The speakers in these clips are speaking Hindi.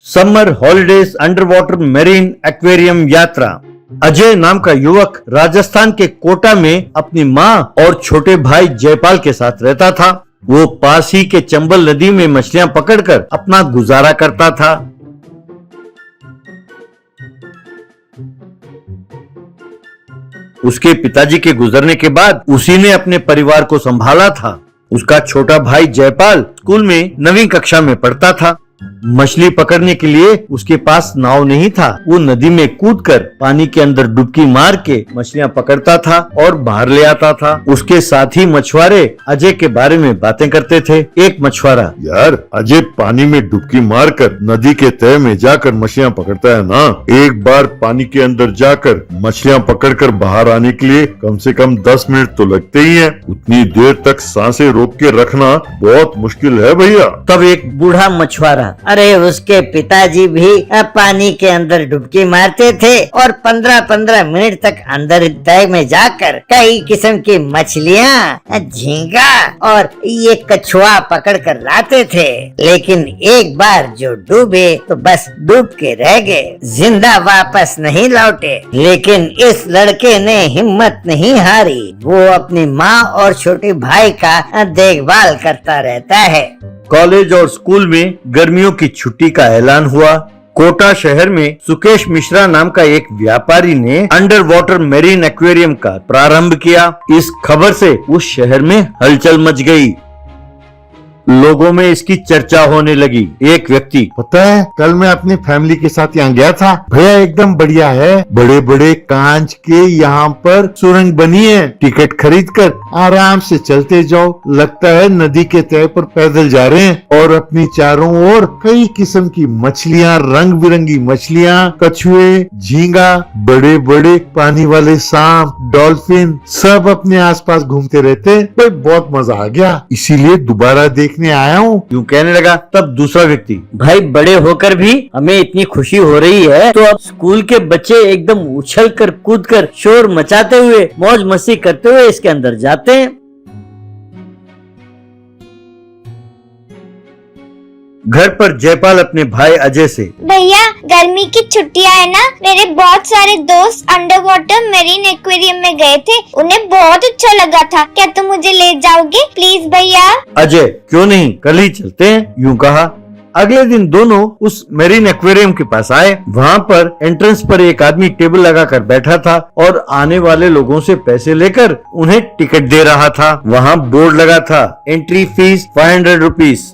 Summer holidays under water marine aquarium यात्रा। अजय नाम का युवक राजस्थान के कोटा में अपनी माँ और छोटे भाई जयपाल के साथ रहता था। वो पास ही के चंबल नदी में मछलियां पकड़कर अपना गुजारा करता था। उसके पिताजी के गुजरने के बाद उसी ने अपने परिवार को संभाला था। उसका छोटा भाई जयपाल स्कूल में 9वीं कक्षा में पढ़ता था। मछली पकड़ने के लिए उसके पास नाव नहीं था। वो नदी में कूदकर पानी के अंदर डुबकी मार के मछलियां पकड़ता था और बाहर ले आता था। उसके साथी मछुआरे अजय के बारे में बातें करते थे। एक मछुआरा, यार अजय पानी में डुबकी मारकर नदी के तह में जाकर मछलियां पकड़ता है ना। एक बार पानी के अंदर जाकर मछलियां पकड़कर बाहर आने के लिए कम से कम 10 मिनट तो लगते ही हैं। उतनी देर तक सांसें रोक के रखना बहुत मुश्किल है भैया। तब एक बूढ़ा मछुआरा, अरे उसके पिताजी भी पानी के अंदर डुबकी मारते थे और 15-15 मिनट तक अंदर तह में जाकर कई किस्म की मछलियाँ, झींगा और ये कछुआ पकड़ कर लाते थे। लेकिन एक बार जो डूबे तो बस डूब के रह गए, जिंदा वापस नहीं लौटे। लेकिन इस लड़के ने हिम्मत नहीं हारी। वो अपनी माँ और छोटे भाई का देखभाल करता रहता है। कॉलेज और स्कूल में गर्मियों की छुट्टी का ऐलान हुआ। कोटा शहर में सुकेश मिश्रा नाम का एक व्यापारी ने अंडर वाटर मेरीन एक्वेरियम का प्रारंभ किया। इस खबर से उस शहर में हलचल मच गई। लोगों में इसकी चर्चा होने लगी। एक व्यक्ति, पता है कल मैं अपनी फैमिली के साथ यहाँ गया था भैया, एकदम बढ़िया है। बड़े बड़े कांच के यहाँ पर सुरंग बनी है। टिकट खरीद कर आराम से चलते जाओ, लगता है नदी के तह पर पैदल जा रहे हैं। और अपनी चारों ओर कई किस्म की मछलियाँ, रंग बिरंगी मछलियाँ, कछुए, झींगा, बड़े बड़े पानी वाले सांप, डॉल्फिन सब अपने आसपास घूमते रहते। भाई बहुत मजा आ गया, इसीलिए दोबारा देखने आया हूँ। यूं कहने लगा। तब दूसरा व्यक्ति, भाई बड़े होकर भी हमें इतनी खुशी हो रही है तो अब स्कूल के बच्चे एकदम उछल कर कूद कर शोर मचाते हुए मौज मस्ती करते हुए इसके अंदर जाते हैं। घर पर जयपाल अपने भाई अजय से, भैया गर्मी की छुट्टियां है ना, मेरे बहुत सारे दोस्त अंडर वाटर मेरीन एक्वेरियम में गए थे, उन्हें बहुत अच्छा लगा था, क्या तुम मुझे ले जाओगे प्लीज भैया? अजय, क्यों नहीं, कल ही चलते हैं, यूं कहा। अगले दिन दोनों उस मेरीन एक्वेरियम के पास आए। वहाँ पर एंट्रेंस पर एक आदमी टेबल लगाकर बैठा था और आने वाले लोगों से पैसे लेकर उन्हें टिकट दे रहा था। वहाँ बोर्ड लगा था, एंट्री फीस 500 रुपीज।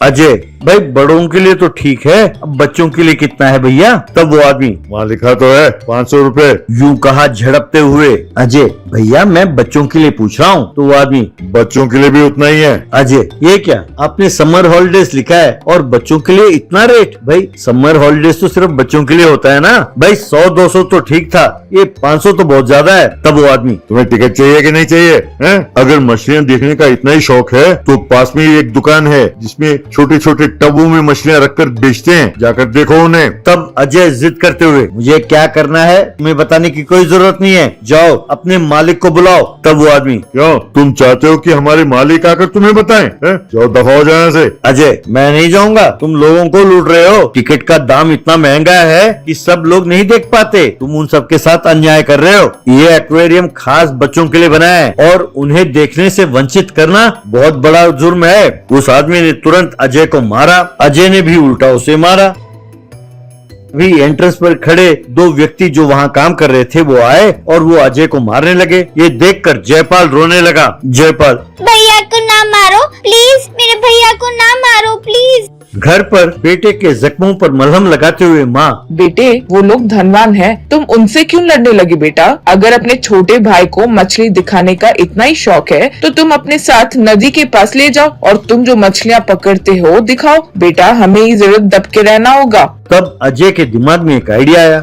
अजय, भाई बड़ों के लिए तो ठीक है, अब बच्चों के लिए कितना है भैया? तब वो आदमी, वहाँ लिखा तो है 500 रुपए, यूं कहा झड़पते हुए। अजय, भैया मैं बच्चों के लिए पूछ रहा हूँ। तो वो आदमी, बच्चों के लिए भी उतना ही है। अजय, ये क्या, आपने समर हॉलिडेज लिखा है और बच्चों के लिए इतना रेट? भाई समर हॉलिडेज तो सिर्फ बच्चों के लिए होता है ना भाई, 100-200 तो ठीक था, ये 500 तो बहुत ज्यादा है। तब वो आदमी, तुम्हें टिकट चाहिए कि नहीं चाहिए हैं? अगर मछलियाँ देखने का इतना ही शौक है तो पास में ही एक दुकान है जिसमें छोटे छोटे टबों में मछलियाँ रखकर बेचते हैं, जाकर देखो उन्हें। तब अजय जिद करते हुए, मुझे क्या करना है तुम्हें बताने की कोई जरूरत नहीं है, जाओ अपने मालिक को बुलाओ। तब वो आदमी, क्यों, तुम चाहते हो कि हमारे मालिक आकर तुम्हें बताएं? जाओ दफा हो जाने से। अजय, मैं नहीं जाऊंगा, तुम लोगों को लूट रहे हो। टिकट का दाम इतना महंगा है कि सब लोग नहीं देख पाते, तुम उन सबके साथ अन्याय कर रहे हो। ये एक्वेरियम खास बच्चों के लिए बना है और उन्हें देखने से वंचित करना बहुत बड़ा जुर्म है। उस आदमी ने तुरंत अजय को मारा। अजय ने भी उल्टा उसे मारा। भी एंट्रेंस पर खड़े 2 व्यक्ति जो वहाँ काम कर रहे थे वो आए और वो अजय को मारने लगे। ये देखकर जयपाल रोने लगा। जयपाल, भैया को ना मारो प्लीज, मेरे भैया को ना मारो प्लीज। घर पर बेटे के जख्मों पर मलहम लगाते हुए माँ, बेटे वो लोग धनवान हैं, तुम उनसे क्यों लड़ने लगे बेटा? अगर अपने छोटे भाई को मछली दिखाने का इतना ही शौक है तो तुम अपने साथ नदी के पास ले जाओ और तुम जो मछलियाँ पकड़ते हो दिखाओ। बेटा हमें इस जरूरत दब के रहना होगा। तब अजय के दिमाग में एक आइडिया आया।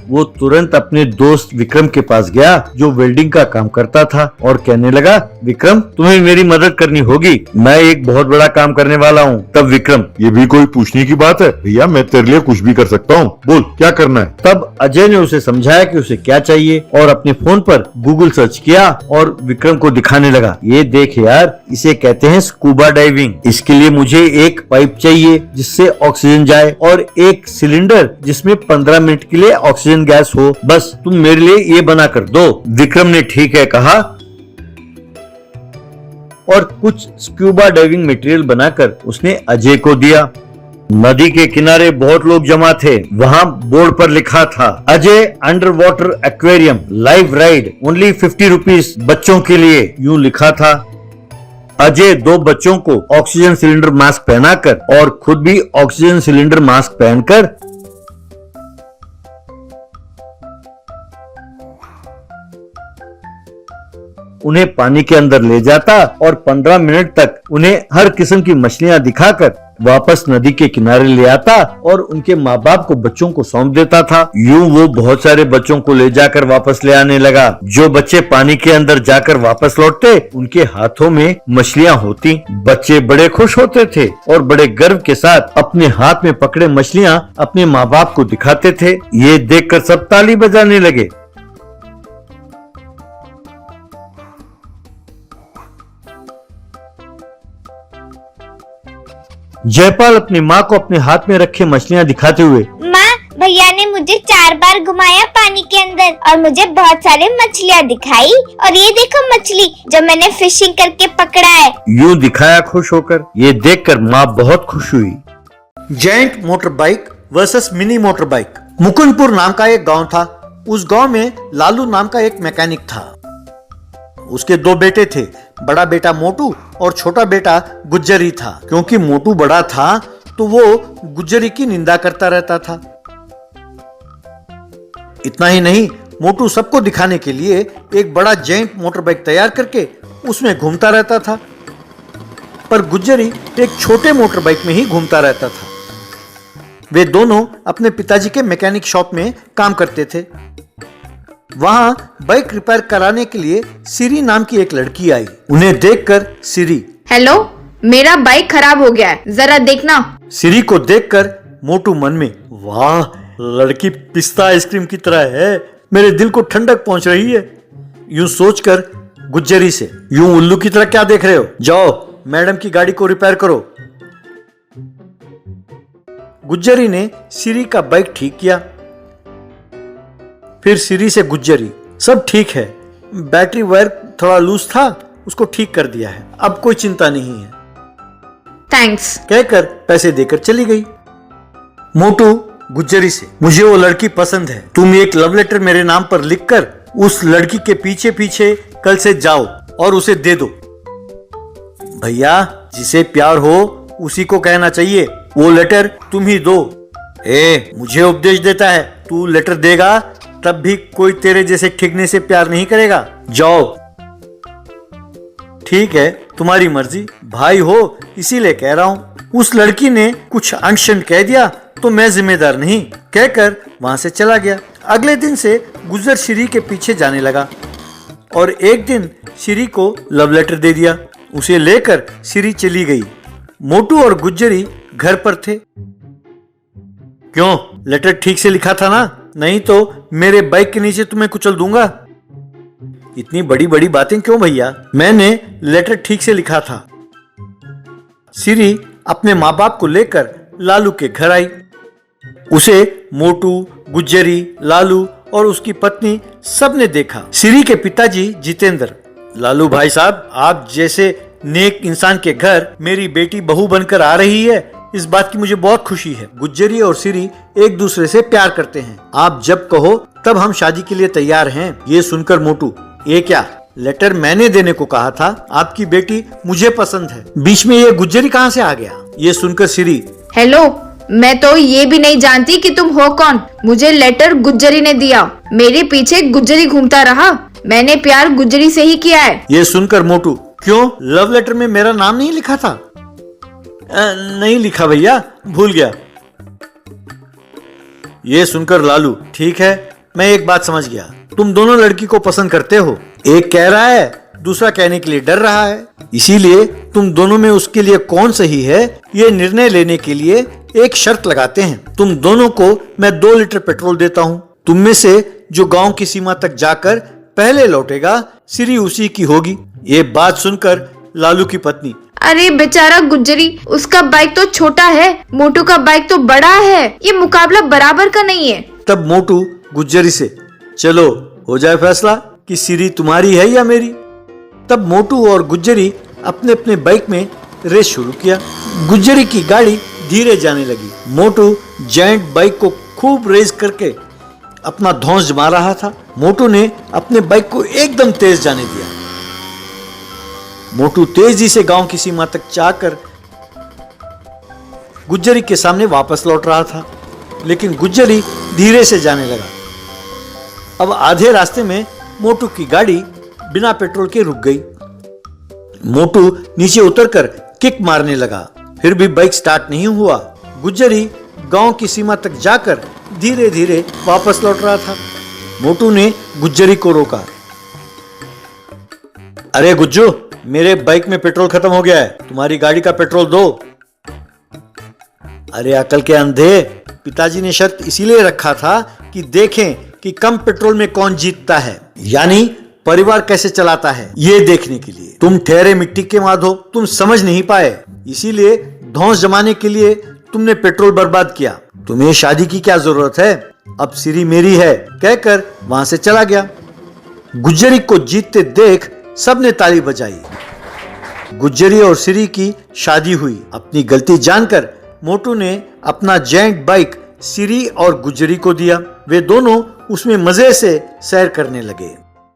वो तुरंत अपने दोस्त विक्रम के पास गया जो वेल्डिंग का काम करता था और कहने लगा, विक्रम तुम्हें मेरी मदद करनी होगी, मैं एक बहुत बड़ा काम करने वाला हूँ। तब विक्रम, ये भी कोई पूछने की बात है भैया, मैं तेरे लिए कुछ भी कर सकता हूँ, बोल क्या करना है। तब अजय ने उसे समझाया कि उसे क्या चाहिए और अपने फोन पर गूगल सर्च किया और विक्रम को दिखाने लगा, ये देख यार, इसे कहते हैं स्कूबा डाइविंग। इसके लिए मुझे एक पाइप चाहिए जिससे ऑक्सीजन जाए और एक सिलेंडर जिसमें 15 मिनट के लिए ऑक्सीजन गैस हो, बस तुम मेरे लिए ये बना कर दो। विक्रम ने ठीक है कहा और कुछ स्क्यूबा डाइविंग मटेरियल बनाकर उसने अजय को दिया। नदी के किनारे बहुत लोग जमा थे। वहाँ बोर्ड पर लिखा था, Ajay under water aquarium live ride only 50 rupees बच्चों के लिए, यूं लिखा था। अजय 2 बच्चों को ऑक्सीजन सिलेंडर मास्क पहनाकर और खुद भी ऑक्सीजन सिलेंडर मास्क पहनकर उन्हें पानी के अंदर ले जाता और 15 मिनट तक उन्हें हर किस्म की मछलियां दिखाकर वापस नदी के किनारे ले आता और उनके माँ बाप को बच्चों को सौंप देता था। यूं वो बहुत सारे बच्चों को ले जाकर वापस ले आने लगा। जो बच्चे पानी के अंदर जाकर वापस लौटते उनके हाथों में मछलियां होती। बच्चे बड़े खुश होते थे और बड़े गर्व के साथ अपने हाथ में पकड़े मछलियां अपने माँ बाप को दिखाते थे। ये देखकर सब ताली बजाने लगे। जयपाल अपनी माँ को अपने हाथ में रखे मछलियाँ दिखाते हुए, माँ, भैया ने मुझे 4 बार घुमाया पानी के अंदर और मुझे बहुत सारे मछलियाँ दिखाई और ये देखो मछली जो मैंने फिशिंग करके पकड़ा है, यूं दिखाया खुश होकर। ये देखकर माँ बहुत खुश हुई। Giant motor bike versus mini motor bike. Mukundpur नाम का एक गांव था। उस गांव में लालू नाम का एक मैकेनिक था। उसके 2 बेटे थे, बड़ा बेटा मोटू और छोटा बेटा गुज्जरी था। क्योंकि मोटू बड़ा था तो वो गुज्जरी की निंदा करता रहता था। इतना ही नहीं, मोटू सबको दिखाने के लिए एक बड़ा जायंट मोटर बाइक तैयार करके उसमें घूमता रहता था, पर गुज्जरी एक छोटे मोटर बाइक में ही घूमता रहता था। वे दोनों अपने पिताजी के मैकेनिक शॉप में काम करते थे। वहां बाइक रिपेयर कराने के लिए सिरी नाम की एक लड़की आई। उन्हें देखकर सिरी, हेलो, मेरा बाइक खराब हो गया है, जरा देखना। सिरी को देखकर मोटू मन में, वाह, लड़की पिस्ता आइसक्रीम की तरह है, मेरे दिल को ठंडक पहुंच रही है। यूं सोचकर गुज्जरी से, यूं उल्लू की तरह क्या देख रहे हो, जाओ मैडम की गाड़ी को रिपेयर करो। गुज्जरी ने सिरी का बाइक ठीक किया। फिर सिरी से गुज्जरी, सब ठीक है, बैटरी वायर थोड़ा लूज था, उसको ठीक कर दिया है, अब कोई चिंता नहीं है, थैंक्स कहकर पैसे देकर चली गई। मोटू गुज्जरी से, मुझे वो लड़की पसंद है, तुम एक लव लेटर मेरे नाम पर लिखकर उस लड़की के पीछे पीछे कल से जाओ और उसे दे दो। भैया, जिसे प्यार हो उसी को कहना चाहिए, वो लेटर तुम ही दो। मुझे उपदेश देता है, तू लेटर देगा तब भी कोई तेरे जैसे ठिकने से प्यार नहीं करेगा, जाओ। ठीक है, तुम्हारी मर्जी, भाई हो इसीलिए कह रहा हूँ। उस लड़की ने कुछ अनशन कह दिया तो मैं जिम्मेदार नहीं, कहकर वहां से चला गया। अगले दिन से गुज्जर श्री के पीछे जाने लगा और एक दिन श्री को लव लेटर दे दिया। उसे लेकर श्री चली गई। मोटू और गुज्जरी घर पर थे। क्यों, लेटर ठीक से लिखा था ना? नहीं तो मेरे बाइक के नीचे तुम्हें कुचल दूंगा। इतनी बड़ी बड़ी बातें क्यों भैया, मैंने लेटर ठीक से लिखा था। सिरी अपने माँ बाप को लेकर लालू के घर आई। उसे मोटू, गुज्जरी, लालू और उसकी पत्नी सबने देखा। सिरी के पिताजी जितेंद्र, लालू भाई साहब, आप जैसे नेक इंसान के घर मेरी बेटी बहू बनकर आ रही है, इस बात की मुझे बहुत खुशी है। गुज्जरी और सिरी एक दूसरे से प्यार करते हैं। आप जब कहो तब हम शादी के लिए तैयार हैं। ये सुनकर मोटू, ये क्या, लेटर मैंने देने को कहा था, आपकी बेटी मुझे पसंद है, बीच में ये गुज्जरी कहाँ से आ गया? ये सुनकर सिरी, हेलो, मैं तो ये भी नहीं जानती कि तुम हो कौन। मुझे लेटर गुज्जरी ने दिया, मेरे पीछे गुज्जरी घूमता रहा, मैंने प्यार गुज्जरी से ही किया है। ये सुनकर मोटू, क्यों, लव लेटर में मेरा नाम नहीं लिखा था? नहीं लिखा भैया, भूल गया। ये सुनकर लालू, ठीक है, मैं एक बात समझ गया, तुम दोनों लड़की को पसंद करते हो। एक कह रहा है, दूसरा कहने के लिए डर रहा है। इसीलिए तुम दोनों में उसके लिए कौन सही है ये निर्णय लेने के लिए एक शर्त लगाते हैं। तुम दोनों को मैं 2 लीटर पेट्रोल देता हूँ। तुम में से जो गांव की सीमा तक जाकर पहले लौटेगा, सिरी उसी की होगी। ये बात सुनकर लालू की पत्नी, अरे बेचारा गुज्जरी, उसका बाइक तो छोटा है, मोटू का बाइक तो बड़ा है, ये मुकाबला बराबर का नहीं है। तब मोटू गुज्जरी से, चलो हो जाए फैसला कि सिरी तुम्हारी है या मेरी। तब मोटू और गुज्जरी अपने अपने बाइक में रेस शुरू किया। गुज्जरी की गाड़ी धीरे जाने लगी। मोटू जायंट बाइक को खूब रेस करके अपना धौंस जमा रहा था। मोटू ने अपने बाइक को एकदम तेज जाने दिया। मोटू तेजी से गांव की सीमा तक जाकर गुज्जरी के सामने वापस लौट रहा था, लेकिन गुज्जरी धीरे से जाने लगा। अब आधे रास्ते में मोटू की गाड़ी बिना पेट्रोल के रुक गई। मोटू नीचे उतरकर किक मारने लगा, फिर भी बाइक स्टार्ट नहीं हुआ। गुज्जरी गांव की सीमा तक जाकर धीरे धीरे वापस लौट रहा था। मोटू ने गुज्जरी को रोका, अरे गुज्जू, मेरे बाइक में पेट्रोल खत्म हो गया है, तुम्हारी गाड़ी का पेट्रोल दो। अरे अकल के अंधे, पिताजी ने शर्त इसीलिए रखा था कि देखें कि कम पेट्रोल में कौन जीतता है, यानी परिवार कैसे चलाता है, ये देखने के लिए। तुम ठहरे मिट्टी के माधो, तुम समझ नहीं पाए, इसीलिए धौंस जमाने के लिए तुमने पेट्रोल बर्बाद किया। तुम्हें शादी की क्या जरूरत है, अब सिरी मेरी है, कहकर वहां से चला गया। गुज्जरी को जीतते देख सबने ताली बजाई। गुज्जरी और सिरी की शादी हुई। अपनी गलती जानकर मोटू ने अपना जायंट बाइक सिरी और गुज्जरी को दिया। वे दोनों उसमें मजे से सैर करने लगे।